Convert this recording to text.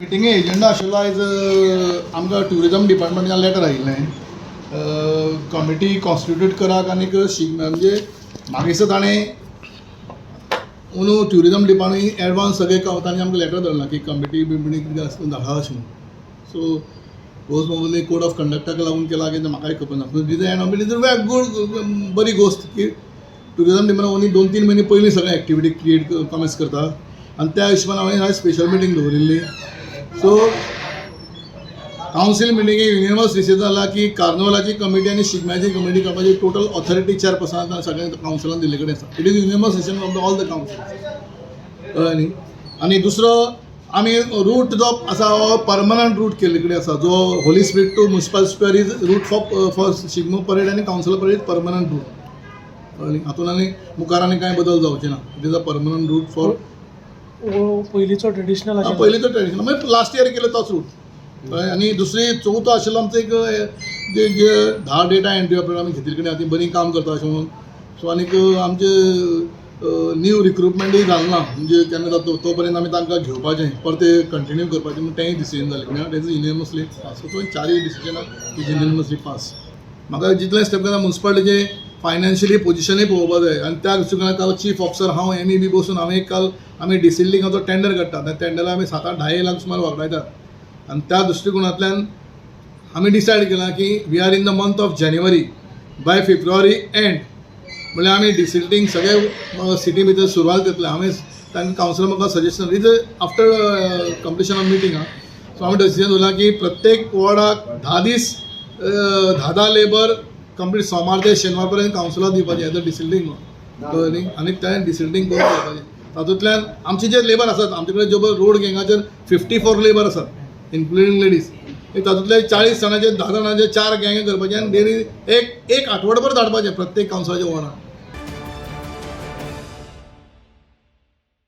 मिटिंगे agenda आशिल्लो आयज आमकां ट्युरिजम डिपार्टमेंटान लेटर आयिल्लें कमिटी कॉन्स्टिट्यूट कराक आनीक म्हणजे म्हाका दिसता ताणें अंदू ट्युरिजम डिपार्टमेंट एडवान्स सगळे तांणी आमकां लेटर धाडलां की कमिटी बिमिटी कितें आसता धाडा अशें म्हणून. सो गोस्ट मोबाईल कोड ऑफ कंडक्टाक लागून केला की म्हाकाय खबर ना. डिझ एंड इज अ गूड बरी गोष्ट की ट्युरिजम डिपार्टमेंट ओन्ली 2-3 म्हयने पयलीं सगळे एक्टिविटी क्रिएट कमेंस करता आनी त्या हिशोबान हांवें ह्या स्पेशल मिटींग दवरिल्ली. सो कावन्सील मिटिंगेक युनिवर्स डिसिजन जाला की कार्निवलाची कमिटी आनी शिगम्याची कमिटी करपाची टोटल ऑथॉरिटी चेअरपर्सनान सगळ्यांक कावन्सिलान दिल्ले कडेन आसा. It is universe decision of all the council कळ्ळें न्ही. आनी दुसरो आमी रूट जो आसा हो परमनंट रूट केल्ले कडेन आसा जो Holy Spirit to municipal square is route for Shigmo parade आनी कावन्सिल परेड परमनंट रूट कळ्ळें. हातून आनी मुखार आनी कांय बदल जावचे ना. It is a permanent route for पयलींचो ट्रेडिशनल आशिल्लो. पयलींचो ट्रेडिशनल म्हणजे लास्ट इयर केलो तोच रूट. आनी दुसरी चवथो आशिल्लो आमचो एक जे 10 डेटा एंट्री ऑपरेटर आमी घेतिल्ले कडेन ती बरी काम करता अशें म्हणून. सो आनीक आमचे न्यू रिक्रुटमेंटूय जालें ना म्हणजे केन्ना जाता तो पर्यंत आमी तांकां घेवपाचें परते कंटिन्यू करपाचें म्हणून तेंय डिसिजन जालें कित्याक इज युनिवर्सली पास. सो चारय डिसिजनां युनिवर्सली पास. म्हाका जितलें स्टेप करता म्युनिसिपालिटीचे फायनान्शियली पोजिशनूय पळोवपाक जाय आनी त्या दृश्टिकोनाक चीफ ऑफिसर हांव एमी बी बसून हांवें एक काल आमी डिसिल्डिंगाचो टेंडर काडटा. त्या टेंडराक आमी 7-8 लाख सुमार वापरतात आनी त्या दृश्टिकोनांतल्यान आमी डिसायड केलां की we are in the month of जानेवारी बाय फेब्रुवारी एंड म्हळ्यार आमी डिसिल्डिंग सगळे सिटी भितर सुरवात करतले. हांवें तांकां कावन्सिलर म्हाका suggestion is after completion of meeting so हांवें डिसिजन दवरलां की प्रत्येक वॉर्डाक 10 दीस 10 लेबर कंप्लीट सोमार ते शेनवार पर्यंत कावन्सिलाक दिवपाचें एज अ डिसिल्डिंग न्ही. आनी तें डिसिल्डिंग करून घेवपाचें. तातूंतल्यान आमचे जे लेबर आसात आमचे कडेन जो रोड गँगाचेर 54 लेबर आसात इन्क्लुडींग लेडीज. तातूंतले 40 जाणांचे 10 जाणांचे 4 गँगे करपाचे आनी डेली एक आठवडोभर धाडपाचें प्रत्येक कावन्सिलाच्या वॉर्डाक.